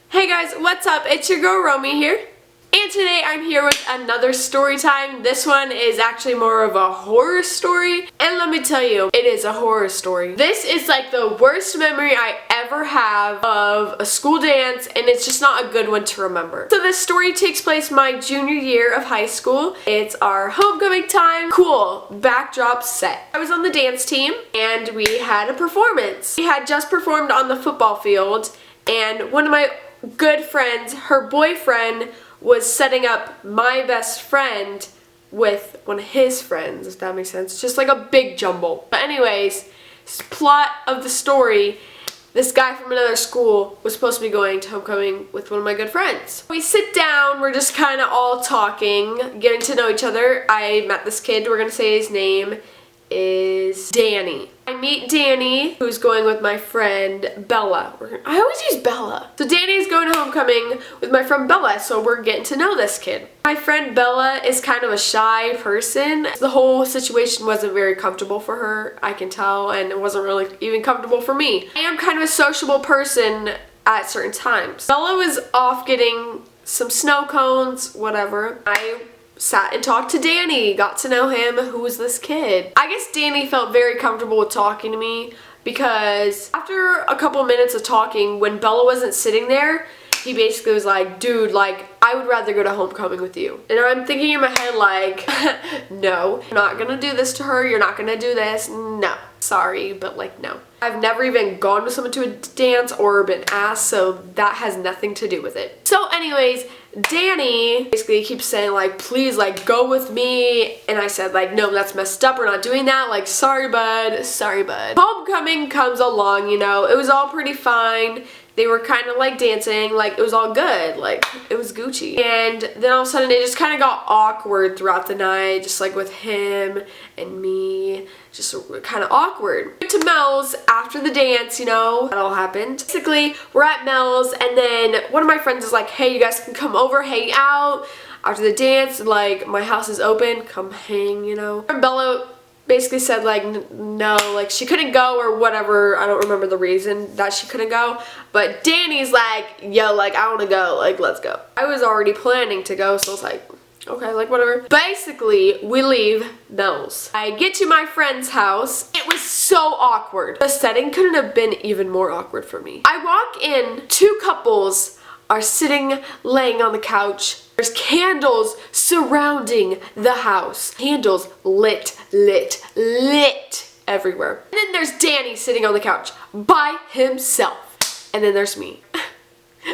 Hey guys, what's up? It's your girl Romy here. And today I'm here with another story time. This one is actually more of a horror story. And let me tell you, it is a horror story. This is like the worst memory I ever have of a school dance, and it's just not a good one to remember. So this story takes place my junior year of high school. It's our homecoming time. Cool. Backdrop set. I was on the dance team and we had a performance. We had just performed on the football field, and one of my good friends, her boyfriend, was setting up my best friend with one of his friends, if that makes sense. Just like a big jumble. But anyways, plot of the story, this guy from another school was supposed to be going to homecoming with one of my good friends. We sit down, we're just kind of all talking, getting to know each other. I met this kid, we're gonna say his name is Danny. I meet Danny, who's going with my friend Bella. I always use Bella. So Danny's going to homecoming with my friend Bella, so we're getting to know this kid. My friend Bella is kind of a shy person. The whole situation wasn't very comfortable for her, I can tell, and it wasn't really even comfortable for me. I am kind of a sociable person at certain times. Bella was off getting some snow cones, whatever. I sat and talked to Danny, got to know him. Who was this kid? I guess Danny felt very comfortable with talking to me because after a couple minutes of talking, when Bella wasn't sitting there, he basically was like, dude, like, I would rather go to homecoming with you. And I'm thinking in my head like, no, you're not gonna do this to her, you're not gonna do this, no. Sorry, but like, no. I've never even gone with someone to a dance or been asked, so that has nothing to do with it. So anyways, Danny basically keeps saying like, please, like, go with me. And I said like, no, that's messed up, we're not doing that. Like, sorry bud, sorry bud. Homecoming comes along, you know, it was all pretty fine. They were kind of like dancing, like it was all good, like it was Gucci. And then all of a sudden it just kind of got awkward throughout the night, just like with him and me, just kind of awkward. We went to Mel's after the dance, you know, that all happened. Basically, we're at Mel's, and then one of my friends is like, hey, you guys can come over, hang out after the dance, like my house is open, come hang, you know. And Bella basically said like, no, like she couldn't go or whatever. I don't remember the reason that she couldn't go, but Danny's like, yo, like I want to go, like let's go. I was already planning to go, so I was like, okay, like whatever. Basically, we leave Mel's. I get to my friend's house. It was so awkward. The setting couldn't have been even more awkward for me. I walk in, two couples are sitting, laying on the couch. There's candles surrounding the house. Candles lit everywhere. And then there's Danny sitting on the couch by himself. And then there's me.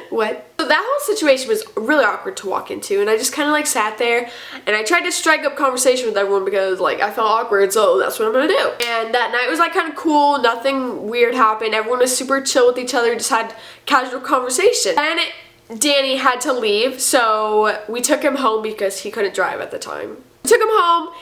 What? So that whole situation was really awkward to walk into, and I just kind of like sat there and I tried to strike up conversation with everyone because like I felt awkward, so that's what I'm gonna do. And that night was like kind of cool, nothing weird happened, everyone was super chill with each other, just had casual conversation. And Danny had to leave, so we took him home because he couldn't drive at the time. We took him home,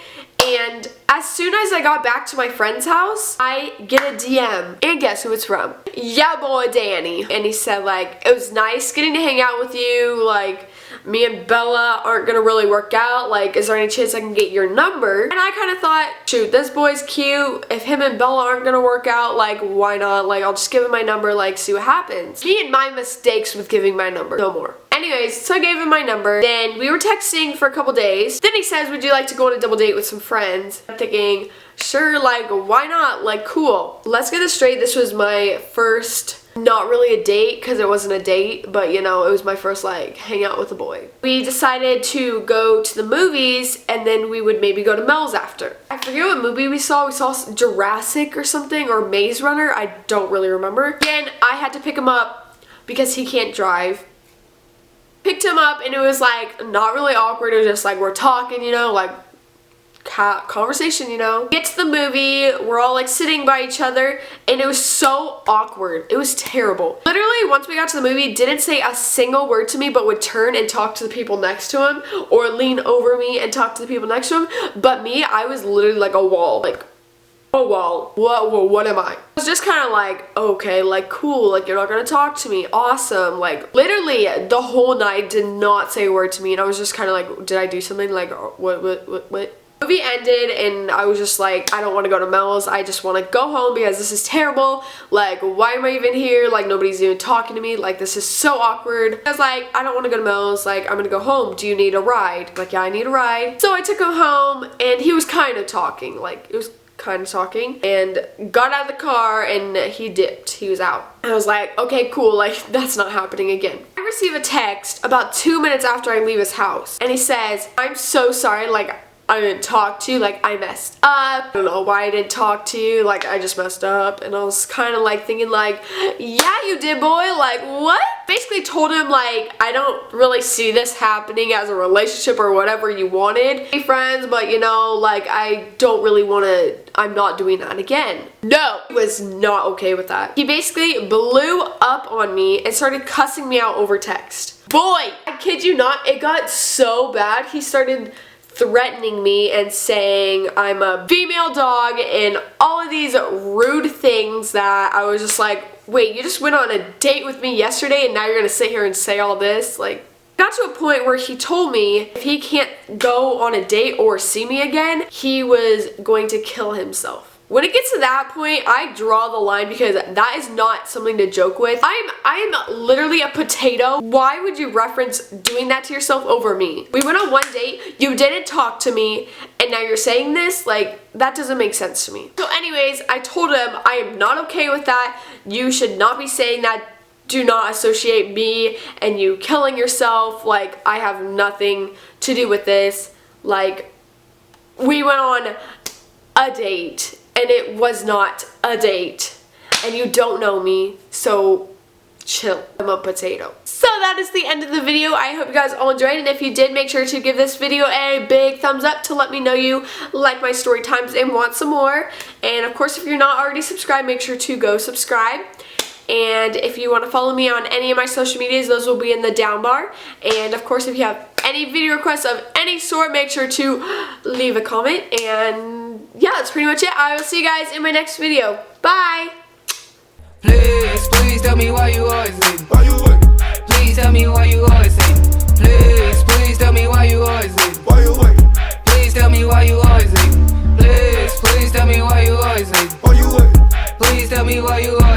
and as soon as I got back to my friend's house, I get a DM, and guess who it's from? Yeah, boy, Danny. And he said like, it was nice getting to hang out with you, like me and Bella aren't gonna really work out, like is there any chance I can get your number? And I kind of thought, shoot, this boy's cute, if him and Bella aren't gonna work out, like why not, like I'll just give him my number, like see what happens. Me and my mistakes with giving my number, no more. Anyways, so I gave him my number, then we were texting for a couple days. Then he says, would you like to go on a double date with some friends? I'm thinking, sure, like why not, like cool. Let's get this straight, this was my first, not really a date because it wasn't a date, but you know, it was my first like hang out with a boy. We decided to go to the movies, and then we would maybe go to Mel's after. I forget what movie we saw Jurassic or something, or Maze Runner, I don't really remember. Again, I had to pick him up because he can't drive. Picked him up, and it was like not really awkward, it was just like we're talking, you know, like conversation, you know. Get to the movie, we're all like sitting by each other, and it was so awkward. It was terrible. Literally, once we got to the movie, didn't say a single word to me, but would turn and talk to the people next to him, or lean over me and talk to the people next to him. But me, I was literally like a wall, like a wall. What am I? I was just kind of like, okay, like cool, like you're not gonna talk to me, awesome. Like literally the whole night did not say a word to me, and I was just kind of like, did I do something? Like what? Movie ended and I was just like, I don't want to go to Mel's. I just want to go home because this is terrible. Like, why am I even here? Like, nobody's even talking to me. Like, this is so awkward. I was like, I don't want to go to Mel's. Like, I'm gonna go home. Do you need a ride? Like, yeah, I need a ride. So I took him home and he was kind of talking. Like, it was kind of talking, and got out of the car and he dipped. He was out. I was like, okay, cool, like that's not happening again. I receive a text about 2 minutes after I leave his house and he says, I'm so sorry, like I didn't talk to you, like I messed up. I don't know why I didn't talk to you, like I just messed up. And I was kind of like thinking like, yeah you did, boy, like what? Basically told him like, I don't really see this happening as a relationship or whatever you wanted. Be friends, but you know, like I don't really want to, I'm not doing that again. No, he was not okay with that. He basically blew up on me and started cussing me out over text. Boy, I kid you not, it got so bad. He started threatening me and saying I'm a female dog and all of these rude things that I was just like, wait, you just went on a date with me yesterday and now you're gonna sit here and say all this? Like, got to a point where he told me if he can't go on a date or see me again, he was going to kill himself. When it gets to that point, I draw the line because that is not something to joke with. I am literally a potato. Why would you reference doing that to yourself over me? We went on one date, you didn't talk to me, and now you're saying this? Like, that doesn't make sense to me. So anyways, I told him I am not okay with that. You should not be saying that. Do not associate me and you killing yourself. Like, I have nothing to do with this. Like, we went on a date and it was not a date and you don't know me, so chill. I'm a potato. So that is the end of the video. I hope you guys all enjoyed, and if you did, make sure to give this video a big thumbs up to let me know you like my story times and want some more. And of course, if you're not already subscribed, make sure to go subscribe. And if you want to follow me on any of my social medias, those will be in the down bar. And of course, if you have any video requests of any sort, make sure to leave a comment. And yeah, that's pretty much it. I will see you guys in my next video. Bye! Please, please tell me why you always leave. Why you wait? Please tell me why you always leave. Please, please tell me why you always leave. Why you wait? Please tell me why you always leave. Please, please tell me why you always leave. Why you wait? Please tell me why you always leave.